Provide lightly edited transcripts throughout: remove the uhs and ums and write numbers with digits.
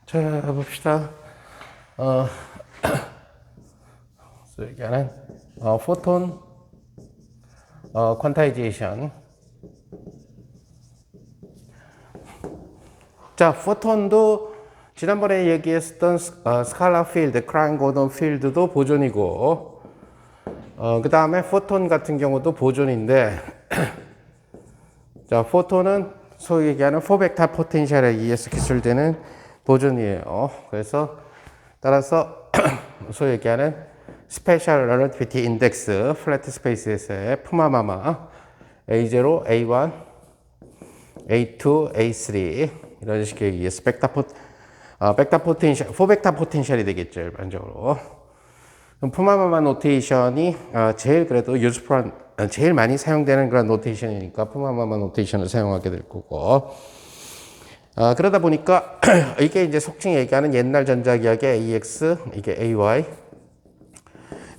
자, 봅시다. 어, 얘기하는 포톤 퀀타이제이션. 자, 포톤도 지난번에 얘기했었던 스칼라 필드, 크라인 고던 필드도 보존이고, 그 다음에 포톤 같은 경우도 보존인데, 자, 포톤은 소위 얘기하는 포벡터 포텐셜에 의해서 기술되는 보존이에요. 그래서 따라서 소위 얘기하는 스페셜 렐러티비티 인덱스 플래트 스페이스에서의 푸마마마 A0, A1, A2, A3 이런 식의 의해서 벡터 포텐셜, 포벡터 포텐셜이 되겠죠, 일반적으로. 그럼 푸마마마 노테이션이 제일 그래도 유스풀한, 제일 많이 사용되는 그런 노테이션이니까 푸마마마 노테이션을 사용하게 될 거고. 그러다 보니까 이게 이제 속칭 얘기하는 옛날 전자기학의 AX, 이게 AY,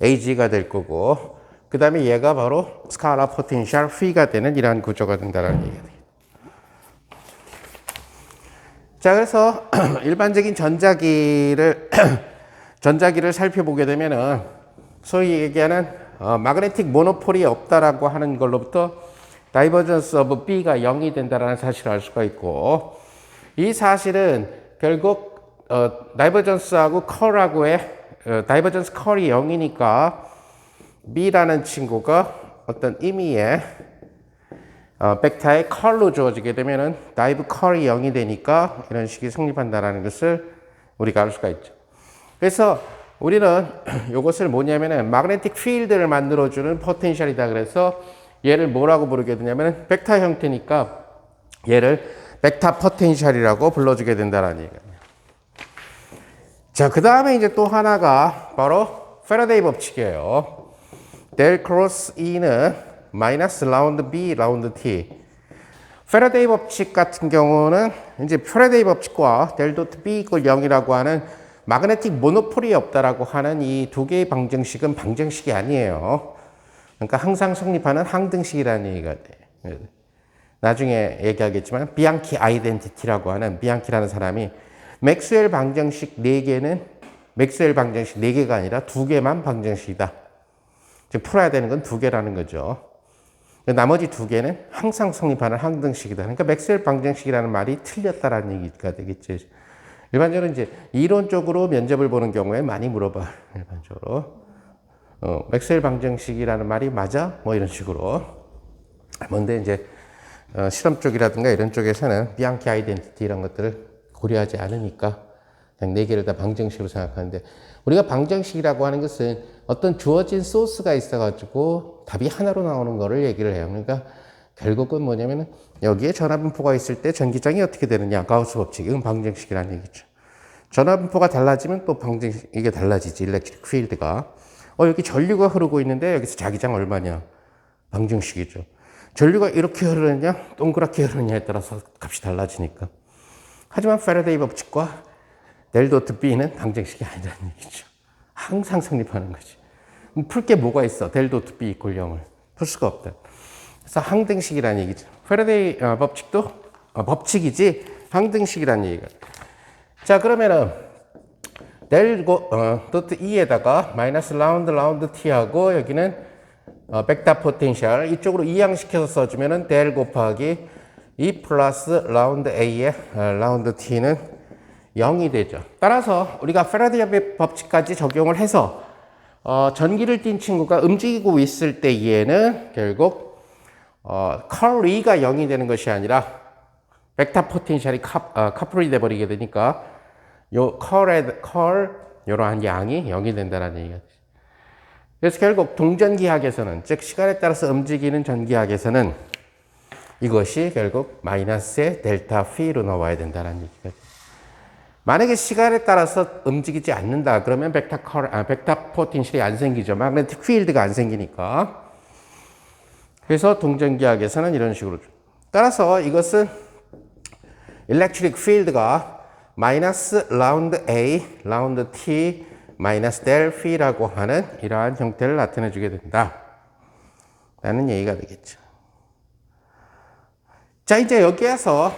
AG가 될 거고, 그 다음에 얘가 바로 스칼라 포텐셜 P가 되는 이러한 구조가 된다는 얘기가 돼요. 자, 그래서 일반적인 전자기를 살펴보게 되면은 소위 얘기하는 마그네틱 모노폴이 없다라고 하는 걸로부터 다이버전스 오브 B가 0이 된다는 사실을 알 수가 있고, 이 사실은 결국 다이버전스하고 컬하고의 다이버전스 컬이 0이니까 B라는 친구가 어떤 의미의 벡터의 컬로 주어지게 되면은 다이브 컬이 0이 되니까 이런 식이 성립한다는 것을 우리가 알 수가 있죠. 그래서 우리는 이것을 뭐냐면은 마그네틱 필드를 만들어주는 포텐셜이다. 그래서 얘를 뭐라고 부르게 되냐면은 벡터 형태니까 얘를 벡터 포텐셜이라고 불러주게 된다는 얘기예요. 자, 그 다음에 이제 또 하나가 바로 패러데이 법칙이에요. 델 크로스 E는 마이너스 라운드 B, 라운드 T. 패러데이 법칙 같은 경우는 이제 패러데이 법칙과 델 도트 B 이퀄 0이라고 하는 마그네틱 모노폴이 없다라고 하는 이 두 개의 방정식은 방정식이 아니에요. 그러니까 항상 성립하는 항등식이라는 얘기가 돼요. 나중에 얘기하겠지만 비앙키 아이덴티티라고 하는 비앙키라는 사람이 맥스웰 방정식 4개는 맥스웰 방정식 4개가 아니라 2개만 방정식이다. 즉 풀어야 되는 건 2개라는 거죠. 나머지 2개는 항상 성립하는 항등식이다. 그러니까 맥스웰 방정식이라는 말이 틀렸다라는 얘기가 되겠죠. 일반적으로 이제 이론적으로 면접을 보는 경우에 많이 물어봐. 일반적으로 맥스웰 방정식이라는 말이 맞아? 뭐 이런 식으로. 뭔데 이제 실험 쪽이라든가 이런 쪽에서는 비앙키 아이덴티티 이런 것들을 고려하지 않으니까 그냥 4개를 다 방정식으로 생각하는데, 우리가 방정식이라고 하는 것은 어떤 주어진 소스가 있어가지고 답이 하나로 나오는 거를 얘기를 해요. 그러니까 결국은 뭐냐면은 여기에 전하분포가 있을 때 전기장이 어떻게 되느냐, 가우스 법칙, 이건 방정식이라는 얘기죠. 전하분포가 달라지면 또 방정식, 이게 달라지지, 일렉트릭 필드가. 여기 전류가 흐르고 있는데 여기서 자기장 얼마냐, 방정식이죠. 전류가 이렇게 흐르느냐, 동그랗게 흐르느냐에 따라서 값이 달라지니까. 하지만 패러데이 법칙과 델 도트 B는 방정식이 아니라는 얘기죠. 항상 성립하는 거지. 풀 게 뭐가 있어? 델 도트 B 이퀄 0을. 풀 수가 없다. 그래서 항등식이라는 얘기죠. 패러데이 법칙도 법칙이지 항등식이라는 얘기가. 자, 그러면은 델 도트 E에다가 마이너스 라운드 T하고 여기는 벡터 포텐셜 이쪽으로 이항시켜서 써주면은 델 곱하기 E 플러스 라운드 A의 라운드 T는 0이 되죠. 따라서 우리가 패러데이 법칙까지 적용을 해서 전기를 띤 친구가 움직이고 있을 때 얘는 결국 컬 E가 0이 되는 것이 아니라 벡터 포텐셜이 카풀이 돼버리게 되니까 요 요러한 양이 0이 된다는 얘기가 되죠. 그래서 결국 동전기학에서는, 즉 시간에 따라서 움직이는 전기학에서는 이것이 결국 마이너스의 델타 P로 나와야 된다는 얘기가 돼요. 만약에 시간에 따라서 움직이지 않는다 그러면 벡터 포텐셜이 안 생기죠. 마그네틱 필드가 안 생기니까. 그래서 동전기학에서는 이런 식으로. 따라서 이것은 일렉트릭 필드가 마이너스 라운드 A, 라운드 T, 마이너스 델 P라고 하는 이러한 형태를 나타내 주게 된다 라는 얘기가 되겠죠. 자, 이제 여기에서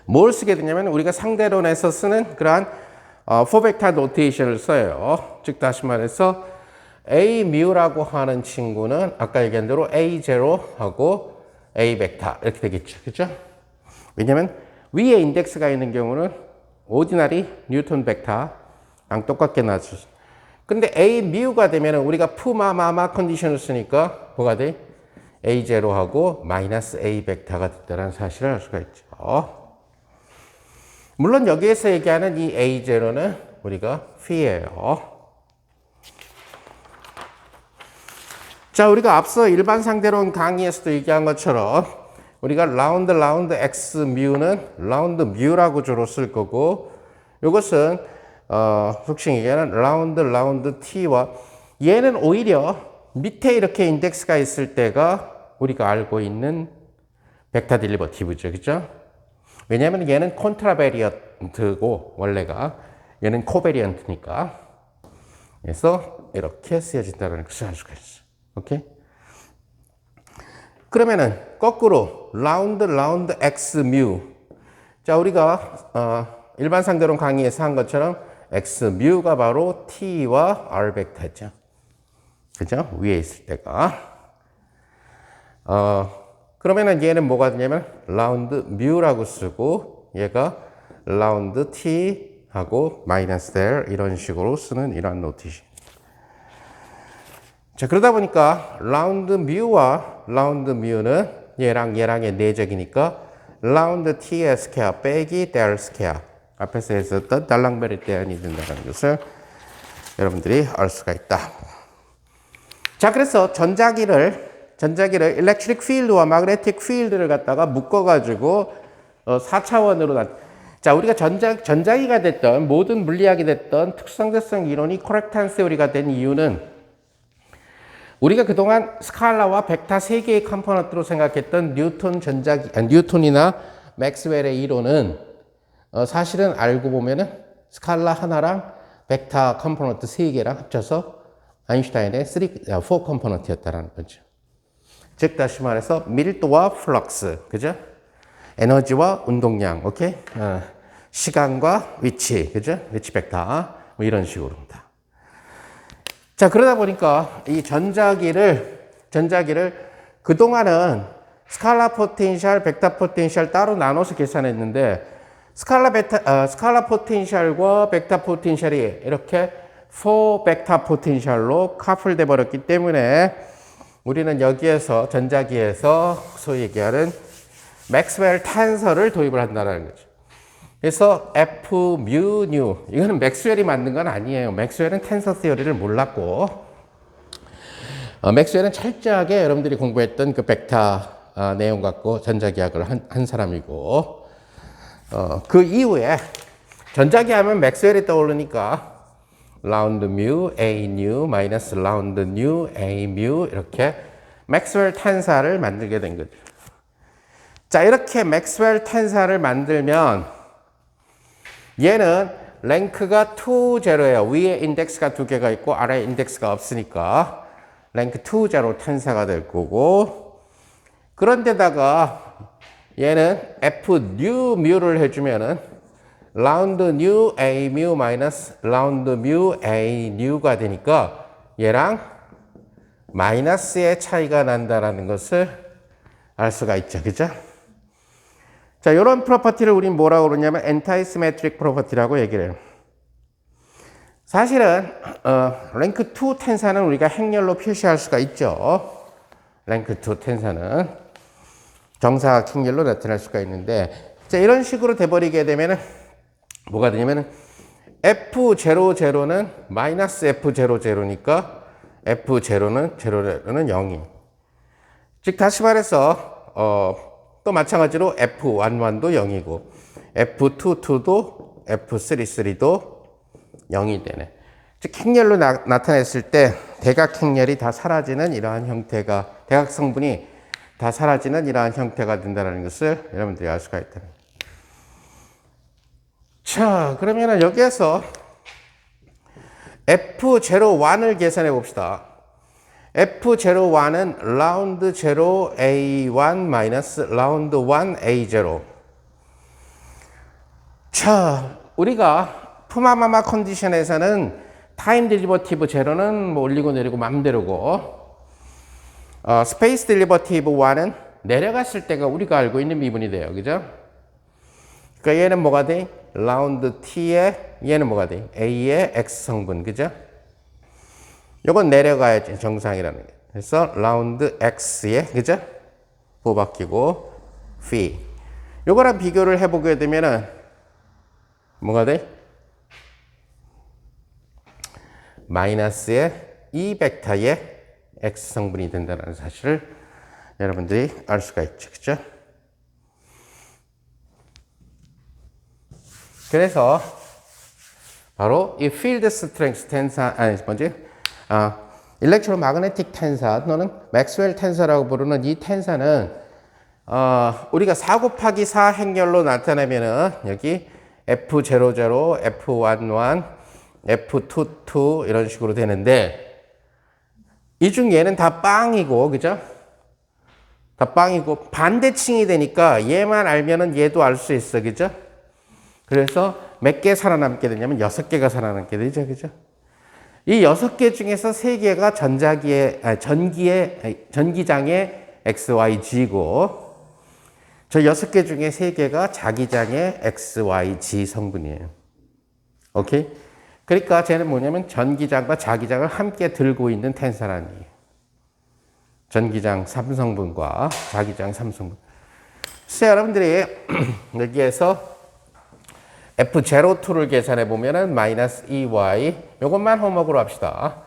뭘 쓰게 되냐면 우리가 상대론에서 쓰는 그러한 4벡터 노테이션을 써요. 즉 다시 말해서 A 뮤라고 하는 친구는 아까 얘기한 대로 A0하고 A 벡터 이렇게 되겠죠. 그죠? 왜냐면 위에 인덱스가 있는 경우는 오디너리 뉴턴 벡터랑 똑같게 나죠. 근데 A 뮤가 되면 우리가 푸마마마 컨디션을 쓰니까 뭐가 돼? A0하고 마이너스 A 벡터가 됐다는 사실을 알 수가 있죠. 물론 여기에서 얘기하는 이 A0는 우리가 phi예요. 자, 우리가 앞서 일반 상대론 강의에서도 얘기한 것처럼 우리가 라운드 x 뮤는 라운드 뮤라고 주로 쓸 거고 이것은 속칭 얘기하는 라운드 t와 얘는 오히려 밑에 이렇게 인덱스가 있을 때가 우리가 알고 있는 벡터 데리버티브죠. 그죠? 왜냐하면 얘는 콘트라베리언트고 원래가 얘는 코베리언트니까 그래서 이렇게 쓰여진다는 것을 알 수가 있어. 오케이? 그러면은 거꾸로 라운드 x 뮤. 자, 우리가 일반 상대론 강의에서 한 것처럼 x 뮤가 바로 t와 r 벡터죠. 그죠? 위에 있을 때가. 그러면은 얘는 뭐가 되냐면 라운드 뮤라고 쓰고 얘가 라운드 t 하고 마이너스 델 이런 식으로 쓰는 이런 노티션. 자, 그러다 보니까 라운드 뮤와 라운드 뮤는 얘랑의 내적이니까 라운드 t의 스퀘어 빼기 델 스퀘어 앞에서 했었던 달랑베리 대안이 된다는 것을 여러분들이 알 수가 있다. 자, 그래서 전자기를 일렉트릭 필드와 마그네틱 필드를 갖다가 묶어가지고 4차원으로 자, 우리가 전자기가 됐던 모든 물리학이 됐던 특성대성 이론이 코렉탄 세오리가 된 이유는 우리가 그동안 스칼라와 벡터 3개의 컴포넌트로 생각했던 뉴턴이나 맥스웰의 이론은 사실은 알고 보면은 스칼라 하나랑 벡터 컴포넌트 3개랑 합쳐서 아인슈타인의 4 컴포넌트였다는 거죠. 즉 다시 말해서 밀도와 플럭스, 그죠? 에너지와 운동량, 오케이? 시간과 위치, 그죠? 위치 벡터 뭐 이런 식으로입니다. 자, 그러다 보니까 이 전자기를 그동안은 스칼라 포텐셜, 벡터 포텐셜 따로 나눠서 계산했는데 스칼라 포텐셜과 벡터 포텐셜이 이렇게 4 벡터 포텐셜로 커플돼 버렸기 때문에 우리는 여기에서 전자기에서 소위 얘기하는 맥스웰 탄서를 도입을 한다는 거죠. 그래서 F, 뮤, 뉴. 이거는 맥스웰이 만든 건 아니에요. 맥스웰은 텐서 시어리를 몰랐고, 맥스웰은 철저하게 여러분들이 공부했던 그 벡터 내용 갖고 전자기학을 한 사람이고, 그 이후에 전자기 하면 맥스웰이 떠오르니까 라운드 뮤, A 뉴, 마이너스 라운드 뉴, A 뮤 이렇게 맥스웰 탄사를 만들게 된 거죠. 자, 이렇게 맥스웰 탄사를 만들면 얘는 랭크가 2, 제로예요. 위에 인덱스가 2개가 있고 아래에 인덱스가 없으니까 랭크 2, 제로 탄사가 될 거고 그런데다가 얘는 F 뉴 뮤를 해주면은 라운드 뉴 A 뮤 마이너스 라운드 뮤 A 뉴가 되니까 얘랑 마이너스의 차이가 난다라는 것을 알 수가 있죠. 그죠? 자, 이런 프로퍼티를 우린 뭐라고 그러냐면 엔타이시메트릭 프로퍼티라고 얘기를 해요. 사실은 랭크 2 텐사는 우리가 행렬로 표시할 수가 있죠. 랭크 2 텐사는 정사각 행렬로 나타날 수가 있는데 자, 이런 식으로 돼버리게 되면은 뭐가 되냐면은 F00는 마이너스 F00니까 F0는 0이. 즉 다시 말해서 또 마찬가지로 F11도 0이고 F22도 F33도 0이 되네. 즉 행렬로 나타냈을 때 대각 행렬이 다 사라지는 이러한 형태가 대각 성분이 다 사라지는 이러한 형태가 된다는 것을 여러분들이 알 수가 있다. 자, 그러면 여기에서 F01을 계산해 봅시다. F01은 라운드 0 A1 마이너스 라운드 1 A0. 자, 우리가 푸마마마 컨디션에서는 타임 데리버티브 제로는 뭐 올리고 내리고 맘대로고, 스페이스 데리버티브 1은 내려갔을 때가 우리가 알고 있는 미분이 돼요. 그죠? 그러니까 얘는 뭐가 돼? 라운드 t에 얘는 뭐가 돼? a의 x 성분. 그죠? 요건 내려가야지 정상이라는 게. 그래서 라운드 x에 그죠? 부 바뀌고 phi. 요거랑 비교를 해보게 되면은 뭐가 돼? 마이너스의 2벡터의 x 성분이 된다는 사실을 여러분들이 알 수가 있죠. 그죠? 그래서 바로 이 필드 스트렝스 텐사, 아니 뭐지? 일렉트로마그네틱 텐사 또는 맥스웰 텐사라고 부르는 이 텐사는 우리가 4 곱하기 4 행렬로 나타내면은 여기 F00, F11, F22 이런 식으로 되는데 이 중 얘는 다 빵이고 그죠? 다 빵이고 반대칭이 되니까 얘만 알면은 얘도 알 수 있어. 그죠? 그래서 몇 개 살아남게 되냐면 6개가 살아남게 되죠. 그죠? 이 6개 중에서 3개가 전기장의 XYG고 저 6개 중에 3개가 자기장의 XYG 성분이에요. 오케이? 그러니까 쟤는 뭐냐면 전기장과 자기장을 함께 들고 있는 텐사라는 얘기예요. 전기장 3성분과 자기장 3성분. 그래서 여러분들이 여기에서 F02를 계산해 보면은 마이너스 2y 요것만 홈워크로 합시다.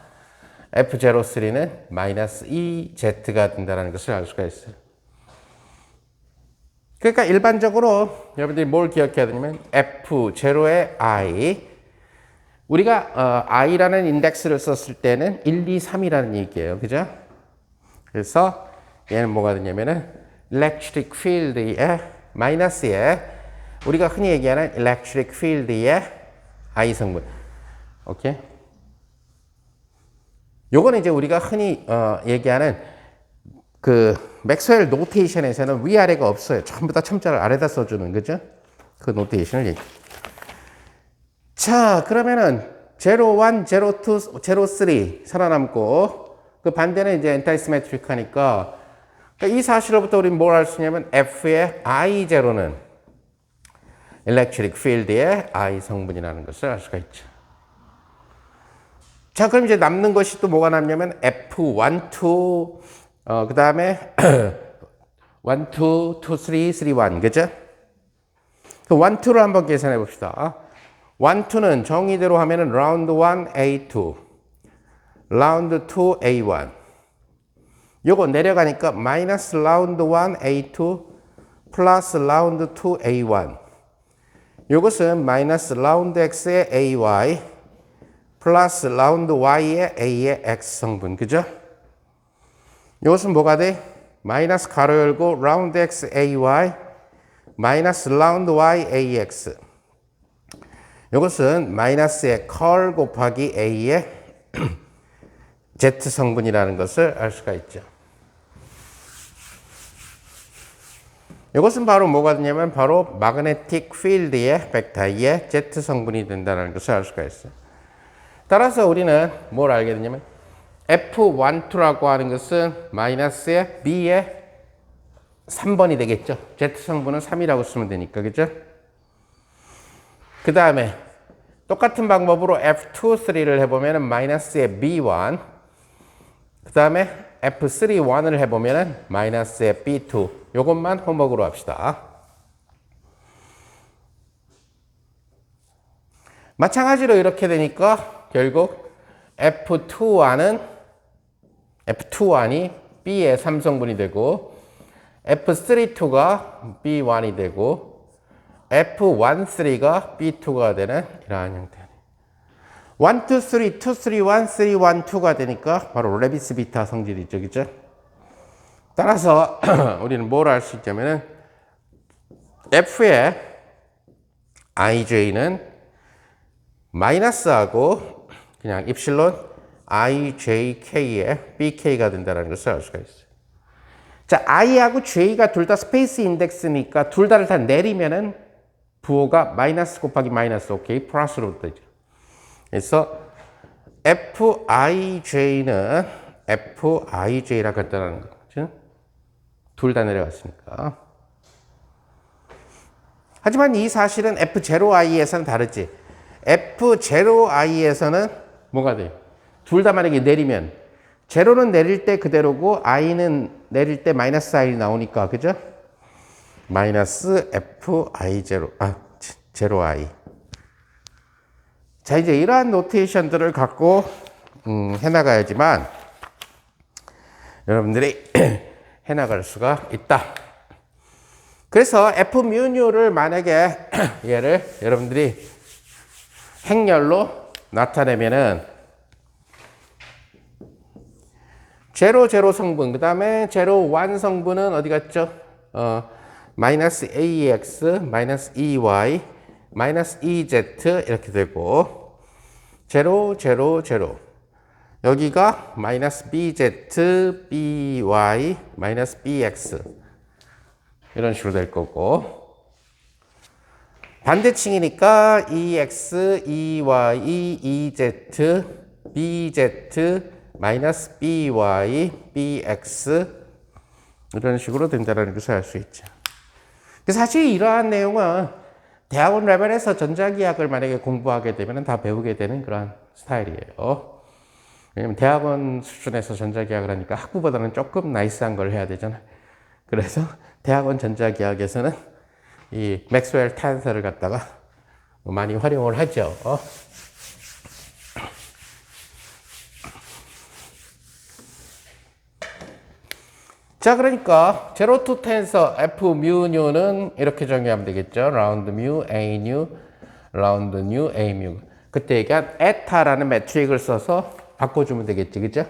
F03는 마이너스 2z가 된다는 것을 알 수가 있어요. 그러니까 일반적으로 여러분들이 뭘 기억해야 되냐면 F0의 i 우리가 i라는 인덱스를 썼을 때는 1, 2, 3이라는 얘기예요. 그죠? 그래서 얘는 뭐가 되냐면은 electric field의 마이너스에 우리가 흔히 얘기하는 electric field의 I 성분. 오케이? 요거는 이제 우리가 흔히 얘기하는 그 맥스웰 노테이션에서는 위아래가 없어요. 전부 다 첨자를 아래다 써주는 거죠. 그 노테이션을 얘기. 자, 그러면은 01, 02, 03 살아남고 그 반대는 이제 엔타이시메트릭 하니까 그러니까 이 사실로부터 우리는 뭘 알 수 있냐면 F의 I0는 electric field의 I 성분이라는 것을 알 수가 있죠. 자, 그럼 이제 남는 것이 또 뭐가 남냐면 F12, 그 다음에 1, 2, 2, 3, 3, 1, 그죠? 그 1, 2를 한번 계산해 봅시다. 1, 2는 정의대로 하면은 라운드 1, A2, 라운드 2, A1. 요거 내려가니까 마이너스 라운드 1, A2, 플러스 라운드 2, A1. 요것은 마이너스 라운드 X의 AY 플러스 라운드 Y의 A의 X 성분. 그죠? 요것은 뭐가 돼? 마이너스 가로 열고 라운드 X AY 마이너스 라운드 Y AX. 요것은 마이너스의 컬 곱하기 A의 Z 성분이라는 것을 알 수가 있죠. 이것은 바로 뭐가 되냐면 바로 마그네틱 필드의 벡터의 Z 성분이 된다는 것을 알 수가 있어요. 따라서 우리는 뭘 알게 되냐면 F12라고 하는 것은 마이너스의 B의 3번이 되겠죠. Z 성분은 3이라고 쓰면 되니까. 그죠? 그 다음에 똑같은 방법으로 F23를 해보면 마이너스의 B1 그 다음에 F31을 해보면 마이너스의 B2 요것만 홈워크로 합시다. 마찬가지로 이렇게 되니까 결국 F21이 B의 3성분이 되고 F32가 B1이 되고 F13가 B2가 되는 이러한 형태. 1, 2, 3, 2, 3, 1, 3, 1, 2가 되니까 바로 레비스 비타 성질이죠. 그죠? 따라서 우리는 뭘 알 수 있냐면은 F의 IJ는 마이너스하고 그냥 입실론 IJK의 BK가 된다는 것을 알 수가 있어요. 자, I하고 J가 둘 다 스페이스 인덱스니까 둘 다를 다 내리면은 부호가 마이너스 곱하기 마이너스, 오케이, 플러스로 되죠. 그래서 Fij는 Fij라고 했다는 거죠. 둘 다 내려갔으니까. 하지만 이 사실은 F0i에서는 다르지. F0i에서는 뭐가 돼요? 둘 다 만약에 내리면 제로는 내릴 때 그대로고 i는 내릴 때 마이너스 i 나오니까, 그죠? 마이너스 Fi0, 제로 i. 자, 이제 이러한 노테이션들을 갖고 해나가야지만 여러분들이 해나갈 수가 있다. 그래서 F 뮤뉴를 만약에 얘를 여러분들이 행렬로 나타내면은 제로 성분, 그 다음에 제로 1 성분은 어디 갔죠? 마이너스 ax, 마이너스 ey, 마이너스 ez 이렇게 되고 제로 여기가 마이너스 bz, by, 마이너스 bx 이런 식으로 될 거고 반대층이니까 ex, ey, ez, bz, 마이너스 by, bx 이런 식으로 된다는 것을 알 수 있죠. 사실 이러한 내용은 대학원 레벨에서 전자기학을 만약에 공부하게 되면 다 배우게 되는 그런 스타일이에요. 왜냐면 대학원 수준에서 전자기학을 하니까 학부보다는 조금 나이스한 걸 해야 되잖아요. 그래서 대학원 전자기학에서는 이 맥스웰 탄서를 갖다가 많이 활용을 하죠. 자, 그러니까 제로 투 텐서 F 뮤뉴는 이렇게 정의하면 되겠죠. 라운드 뮤, A 뉴, 라운드 뉴, A 뮤. 그때 얘기한 에타라는 매트릭을 써서 바꿔주면 되겠지, 그죠?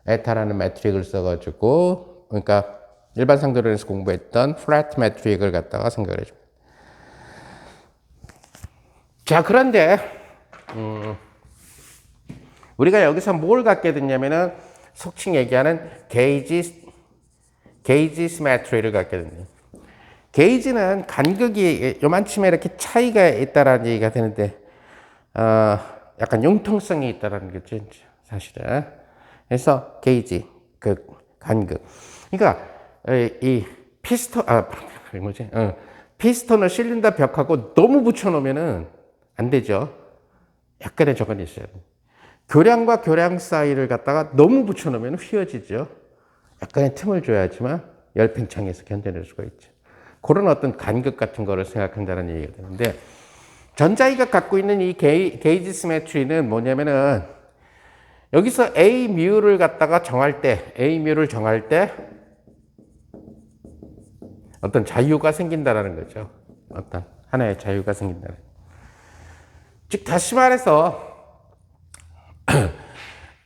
에타라는 매트릭을 써가지고, 그러니까 일반 상대론에서 공부했던 플랫 매트릭을 갖다가 생각을 해줍니다. 자, 그런데 우리가 여기서 뭘 갖게 됐냐면은 속칭 얘기하는 게이지 시메트리를 갖게 됩니다. 게이지는 간극이 요만큼에 이렇게 차이가 있다라는 얘기가 되는데, 약간 융통성이 있다라는 거죠, 사실은. 그래서 게이지, 그 간극. 그러니까 이 피스톤, 피스톤을 실린더 벽하고 너무 붙여놓으면은 안 되죠. 약간의 조건이 있어요. 교량과 교량 사이를 갖다가 너무 붙여놓으면 휘어지죠. 약간의 틈을 줘야지만 열팽창에서 견뎌낼 수가 있죠. 그런 어떤 간극 같은 거를 생각한다는 얘기가 되는데, 전자기가 갖고 있는 이 게이지 시메트리는 뭐냐면은, 여기서 A 뮤를 갖다가 정할 때, A 뮤를 정할 때 어떤 자유가 생긴다라는 거죠. 어떤 하나의 자유가 생긴다는. 즉, 다시 말해서,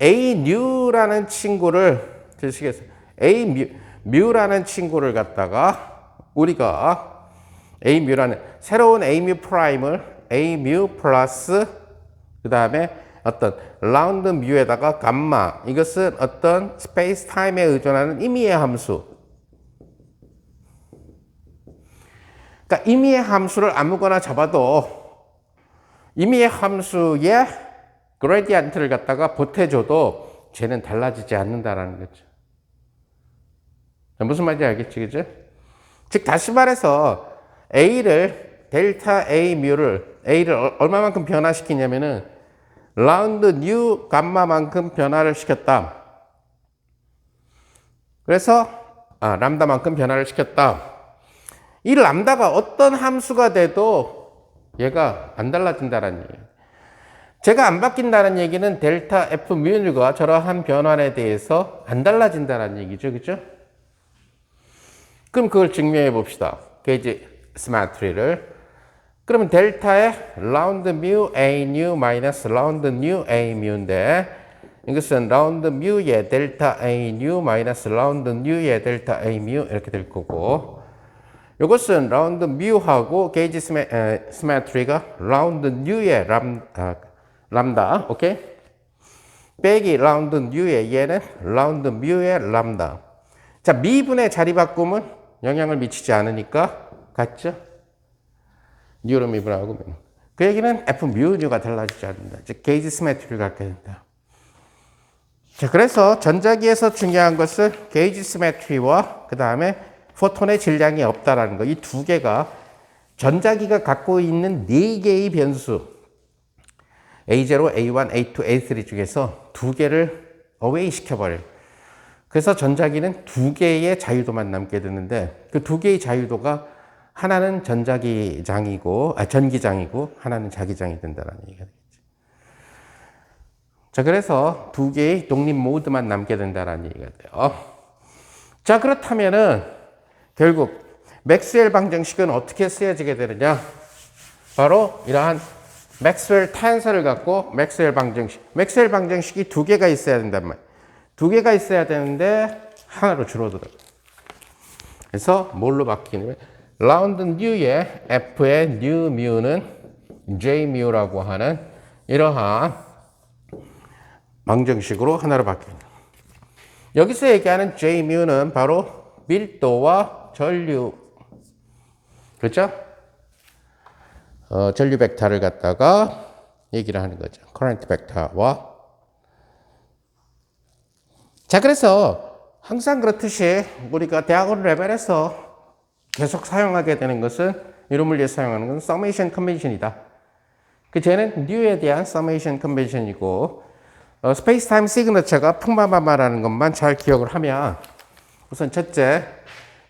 A new라는 친구를 드시겠어요? A 뮤라는 친구를 갖다가 우리가 A 뮤라는 새로운 A 뮤 프라임을 A 뮤 플러스 그 다음에 어떤 라운드 뮤에다가 감마, 이것은 어떤 스페이스 타임에 의존하는 임의의 함수. 그러니까 임의의 함수를 아무거나 잡아도 임의의 함수의 그레디언트를 갖다가 보태줘도 쟤는 달라지지 않는다라는 거죠. 무슨 말인지 알겠지, 그죠? 즉, 다시 말해서 A를, 델타 A 뮤를, A를 얼마만큼 변화시키냐면은 라운드 뉴 감마만큼 변화를 시켰다. 그래서, 람다만큼 변화를 시켰다. 이 람다가 어떤 함수가 돼도 얘가 안 달라진다는 얘기예요. 제가 안 바뀐다는 얘기는 델타 F 뮤가 저러한 변환에 대해서 안 달라진다는 얘기죠, 그죠? 그럼 그걸 증명해 봅시다. 게이지 시메트리를. 그러면 델타의 라운드 뮤 A 뉴 마이너스 라운드 뉴 A 뮤인데, 이것은 라운드 뮤의 델타 A 뉴 마이너스 라운드 뉴의 델타 A 뮤 이렇게 될 거고, 이것은 라운드 뮤하고 게이지 시메트리가 라운드 뉴의 람다, 오케이? 빼기 라운드 뉴의 얘는 라운드 뮤의 람다. 자, 미분의 자리 바꿈은 영향을 미치지 않으니까 같죠? 뉴로 미분하고 그 얘기는 F 뮤 뉴가 달라지지 않는다. 즉 게이지 시메트리를 갖게 된다. 자, 그래서 전자기에서 중요한 것은 게이지 시메트리와 그 다음에 포톤의 질량이 없다라는 거. 이 두 개가 전자기가 갖고 있는 네 개의 변수 A0, A1, A2, A3 중에서 두 개를 어웨이 시켜버려요. 그래서 전자기는 두 개의 자유도만 남게 되는데 그 두 개의 자유도가 하나는 전기장이고 하나는 자기장이 된다는 얘기가 되겠죠. 자, 그래서 두 개의 독립 모드만 남게 된다는 얘기가 돼요. 자, 그렇다면은 결국 맥스웰 방정식은 어떻게 쓰여지게 되느냐? 바로 이러한 맥스웰 탄서를 갖고 맥스웰 방정식이 두 개가 있어야 된단 말이에요. 두 개가 있어야 되는데 하나로 줄어들어요. 그래서 뭘로 바뀌냐면 라운드 뉴의 F의 뉴 뮤는 J 뮤라고 하는 이러한 방정식으로 하나로 바뀝니다. 여기서 얘기하는 J 뮤는 바로 밀도와 전류, 그렇죠? 전류 벡터를 갖다가 얘기를 하는 거죠. 커런트 벡터와. 자, 그래서 항상 그렇듯이 우리가 대학원 레벨에서 계속 사용하게 되는 것은 이론 물리에 사용하는 것은 서메이션 컨벤션이다. 그 쟤는 뉴에 대한 서메이션 컨벤션이고 스페이스 타임 시그너처가 풍마마마라는 것만 잘 기억을 하면 우선 첫째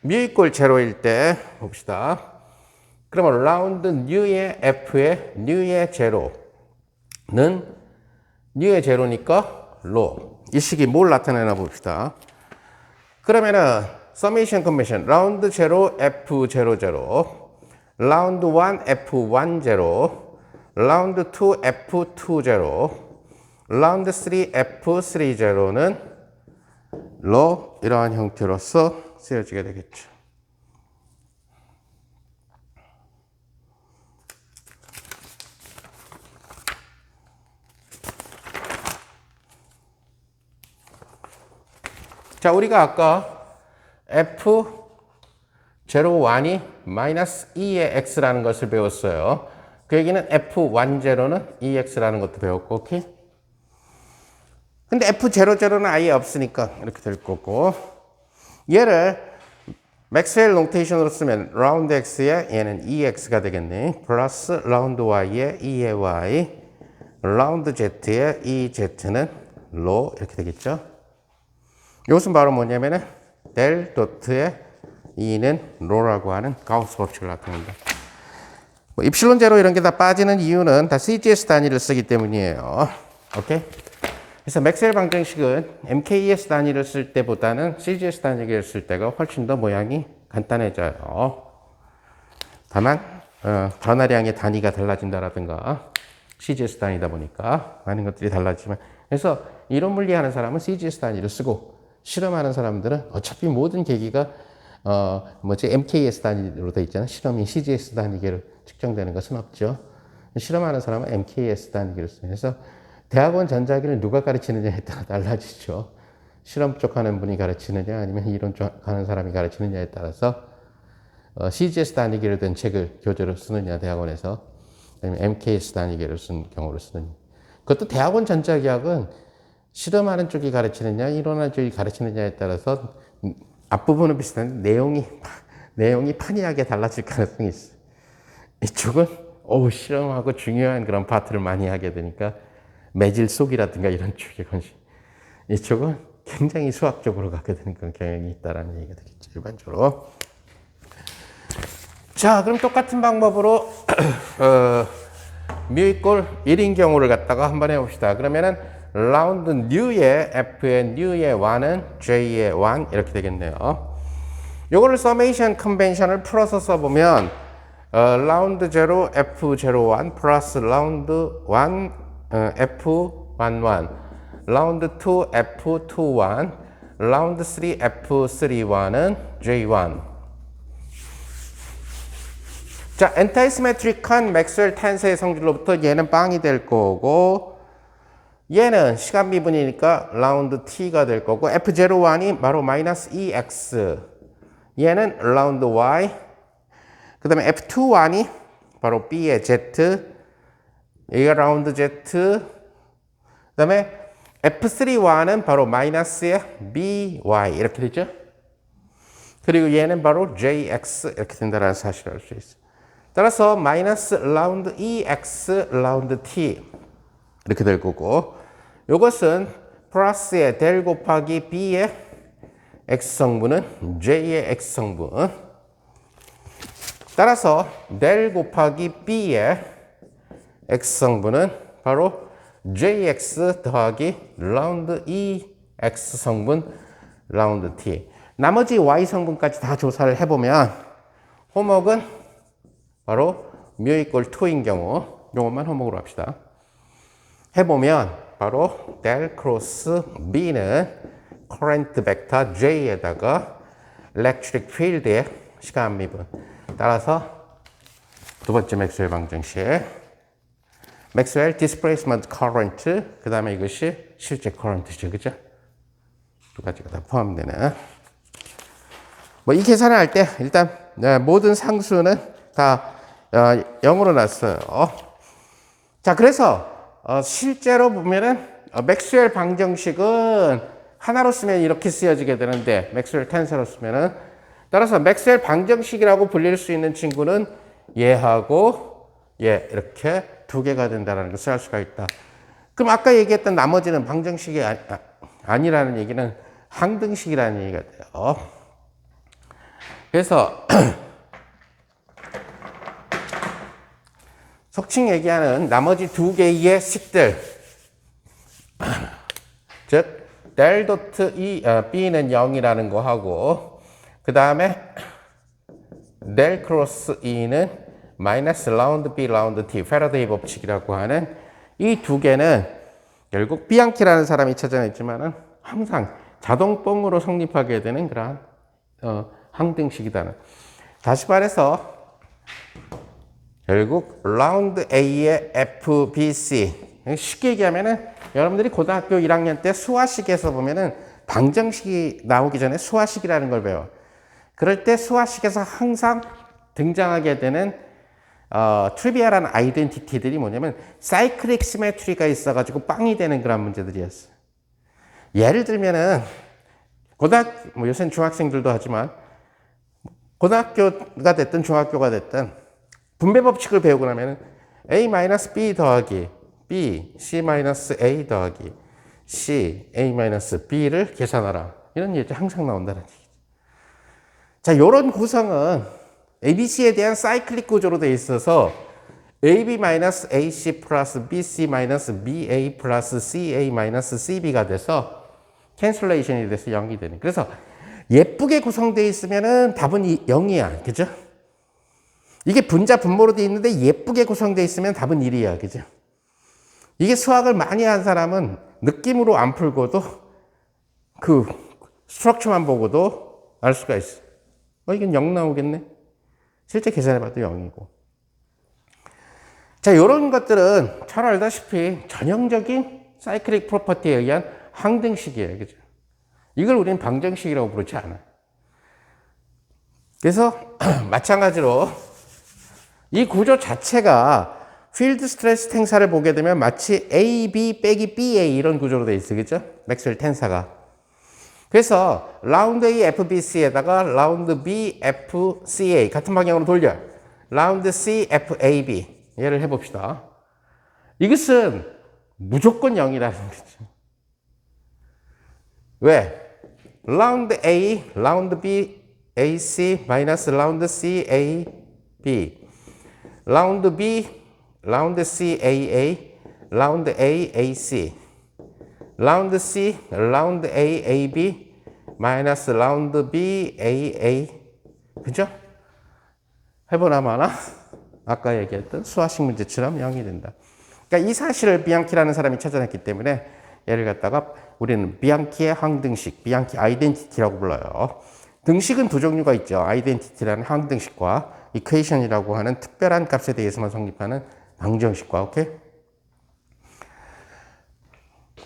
뮤 이꼴 제로일 때 봅시다. 그러면 라운드 뉴의 F의 뉴의 제로는 뉴의 제로니까 로. 이 식이 뭘 나타내나 봅시다. 그러면은 서메이션 컨벤션 라운드 제로 F00 라운드 1 F10 라운드 2 F20 라운드 3 F30는 로 이러한 형태로서 쓰여지게 되겠죠. 자, 우리가 아까 F01이 마이너스 2의 x라는 것을 배웠어요. 그 얘기는 F10는 2x라는 것도 배웠고, 오케이? 근데 F00는 아예 없으니까 이렇게 될 거고, 얘를 맥스웰 노테이션으로 쓰면 라운드 x에 얘는 2x가 되겠네. 플러스 라운드 y에 2의 y, 라운드 z에 2z는 로 이렇게 되겠죠. 이것은 바로 뭐냐면은 델 도트의 2는 로라고 하는 가우스 법칙을 나타낸다. 뭐 입실론 제로 이런 게 다 빠지는 이유는 다 CGS 단위를 쓰기 때문이에요. 오케이? 그래서 맥스웰 방정식은 MKS 단위를 쓸 때보다는 CGS 단위를 쓸 때가 훨씬 더 모양이 간단해져요. 다만 전하량의 단위가 달라진다라든가 CGS 단위다 보니까 많은 것들이 달라지지만 그래서 이론 물리하는 사람은 CGS 단위를 쓰고 실험하는 사람들은 어차피 모든 계기가 MKS 단위로 돼 있잖아. 실험이 CGS 단위계로 측정되는 것은 없죠. 실험하는 사람은 MKS 단위계로 써요. 그래서 대학원 전자기를 누가 가르치느냐에 따라 달라지죠. 실험 쪽 하는 분이 가르치느냐 아니면 이론 쪽 하는 사람이 가르치느냐에 따라서 CGS 단위계로 된 책을 교재로 쓰느냐 대학원에서 아니면 MKS 단위계로 쓴 경우로 쓰느냐. 그것도 대학원 전자기학은 실험하는 쪽이 가르치느냐, 이론하는 쪽이 가르치느냐에 따라서 앞부분은 비슷한데 내용이 판이하게 달라질 가능성이 있어요. 이쪽은 실험하고 중요한 그런 파트를 많이 하게 되니까 매질 속이라든가 이런 쪽에 관심. 이쪽은 굉장히 수학적으로 가게 되는 그런 경향이 있다라는 얘기가 되겠죠, 일반적으로. 자, 그럼 똑같은 방법으로 뮤 이꼴 1인 경우를 갖다가 한번 해봅시다. 그러면은 라운드 뉴의 F의 뉴의 1은 J의 1 이렇게 되겠네요. 요거를 서메이션 컨벤션을 풀어서 써보면 라운드 0 F01 플러스 라운드 1 F11 라운드 2 F21 라운드 3 F31은 J1. 자, 엔타이시메트릭한 맥스웰 탄서의 성질로부터 얘는 빵이 될 거고 얘는 시간 미분이니까 라운드 t가 될 거고 F01이 바로 마이너스 2x 얘는 라운드 y 그 다음에 F21이 바로 B의 Z, A가 라운드 Z, 그 다음에 F3Y는 바로 마이너스의 BY 이렇게 되죠. 그리고 얘는 바로 JX 이렇게 된다는 사실을 알 수 있어요. 따라서 마이너스 라운드 EX 라운드 T 이렇게 될 거고, 이것은 플러스의 델 곱하기 B의 X성분은 J의 X성분, 따라서 델 곱하기 B의 X성분은 바로 JX 더하기 라운드 EX 성분 라운드 T. 나머지 Y 성분까지 다 조사를 해보면 호목은 바로 μ equal 2인 경우, 이것만 호목으로 합시다. 해보면 바로 델 크로스 B는 커런트 벡터 J에다가 electric field의 시간 미분. 따라서 두 번째 맥스웰 방정식, 맥스웰 디스플레이스먼트 커런트, 그 다음에 이것이 실제 커런트죠, 그죠? 두 가지가 다 포함되는. 뭐 이 계산을 할 때 일단 모든 상수는 다 0으로 놨어요. 자, 그래서 실제로 보면은 맥스웰 방정식은 하나로 쓰면 이렇게 쓰여지게 되는데 맥스웰 텐서로 쓰면은, 따라서 맥스웰 방정식이라고 불릴 수 있는 친구는 얘하고 얘 이렇게 두 개가 된다는 것을 알 수가 있다. 그럼 아까 얘기했던 나머지는 방정식이 아니라는 얘기는 항등식이라는 얘기가 돼요. 그래서 속칭 얘기하는 나머지 두 개의 식들, 즉 델 도트 B는 0이라는 거 하고, 그 다음에 델 크로스 E는 마이너스 라운드 B 라운드 T, 패러데이 법칙이라고 하는 이 두 개는 결국 비앙키라는 사람이 찾아냈지만은 항상 자동뻥으로 성립하게 되는 그러한 항등식이다는. 다시 말해서 결국 라운드 A의 FBC, 쉽게 얘기하면은 여러분들이 고등학교 1학년 때 수화식에서 보면은 방정식이 나오기 전에 수화식이라는 걸 배워. 그럴 때 수화식에서 항상 등장하게 되는 트리비얼한 아이덴티티들이 뭐냐면 사이클릭 시메트리가 있어가지고 빵이 되는 그런 문제들이었어요. 예를 들면은 뭐 요새는 중학생들도 하지만 고등학교가 됐든 중학교가 됐든 분배 법칙을 배우고 나면은 A-B 더하기 B, C-A 더하기 C, A-B를 계산하라. 이런 예제 항상 나온다는 얘기죠. 자, 요런 구성은 ABC에 대한 사이클릭 구조로 되어 있어서 AB-AC 플러스 BC-BA 플러스 CA-CB가 돼서 캔슬레이션이 돼서 0이 되는. 그래서 예쁘게 구성되어 있으면은 답은 0이야. 그죠? 이게 분자 분모로 되어 있는데 예쁘게 구성되어 있으면 답은 1이야. 그죠? 이게 수학을 많이 한 사람은 느낌으로 안 풀고도 그 스트럭처만 보고도 알 수가 있어. 이건 0 나오겠네. 실제 계산해봐도 0이고. 자, 이런 것들은 잘 알다시피 전형적인 사이클릭 프로퍼티에 의한 항등식이에요. 그죠? 이걸 우리는 방정식이라고 부르지 않아요. 그래서 마찬가지로 이 구조 자체가 필드 스트레스 텐사를 보게 되면 마치 AB 빼기 BA 이런 구조로 되어 있어. 그죠? 맥스웰 텐사가. 그래서 라운드 A FBC에다가 라운드 B FCA 같은 방향으로 돌려. 라운드 C FAB. 얘를 해봅시다. 이것은 무조건 0이라는 거죠. 왜? 라운드 A, 라운드 B, AC 마이너스 라운드 C, A, B. 라운드 B, 라운드 C, AA, 라운드 A, AC. 라운드 C, 라운드 A, AB, 마이너스 라운드 B, AA. 그죠? 해보나 마나? 아까 얘기했던 수화식 문제처럼 0이 된다. 그러니까 이 사실을 비앙키라는 사람이 찾아냈기 때문에 얘를 갖다가 우리는 비앙키의 항등식, 비앙키 아이덴티티라고 불러요. 등식은 두 종류가 있죠. 아이덴티티라는 항등식과 이퀘이션이라고 하는 특별한 값에 대해서만 성립하는 방정식과, 오케이?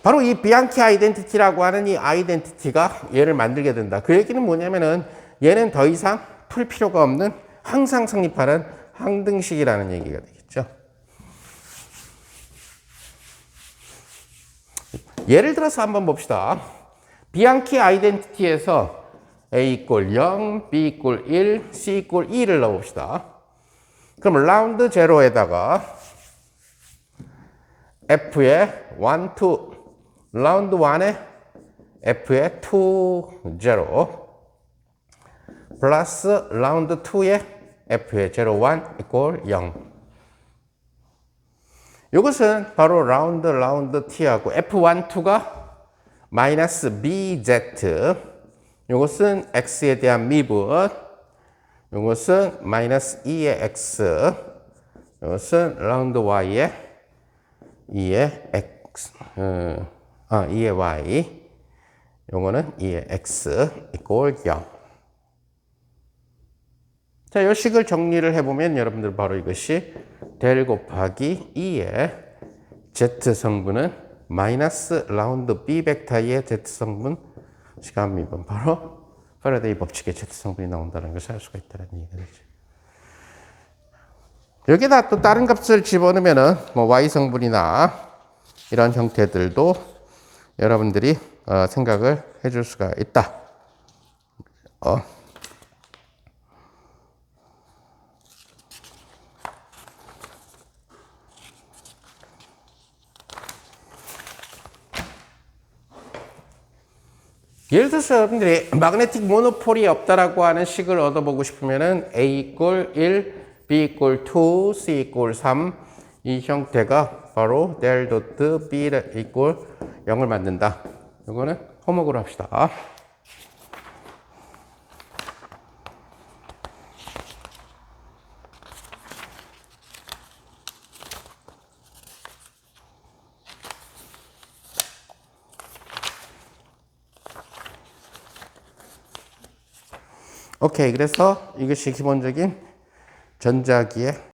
바로 이 비앙키 아이덴티티라고 하는 이 아이덴티티가 얘를 만들게 된다. 그 얘기는 뭐냐면은 얘는 더 이상 풀 필요가 없는 항상 성립하는 항등식이라는 얘기가 되겠죠. 예를 들어서 한번 봅시다. 비앙키 아이덴티티에서 A 이꼴 0, B 이꼴 1, C 이꼴 2를 넣어봅시다. 그럼 라운드 제로에다가 F에 1, 2, 라운드 1에 F에 2, 0 플러스 라운드 2에 F에 0, 1 이꼴 0. 이것은 바로 라운드 T하고 F1, 2가 마이너스 BZ. 이것은 X에 대한 미분. 이것은 마이너스 2의 X. 이것은 라운드 Y에 2의 X. 2의 Y. 이거는 2의 X 이꼴 0. 자, 이 식을 정리를 해보면 여러분들 바로 이것이 델 곱하기 2의 Z 성분은 마이너스 라운드 B 벡터의 Z 성분 시간 미분 바로 패러데이 법칙의 Z 성분이 나온다는 것을 알 수가 있다는 얘기가 되죠. 여기다 또 다른 값을 집어넣으면은 뭐 Y 성분이나 이런 형태들도 여러분들이 생각을 해줄 수가 있다. 예를 들어서 여러분들이 마그네틱 모노폴이 없다라고 하는 식을 얻어보고 싶으면은 A 이꼴 1, B 이꼴 2, C 이꼴 3 이 형태가 바로 델 도트 B 이꼴 0을 만든다. 이거는 호목으로 합시다. 오케이. 그래서 이것이 기본적인 전자기의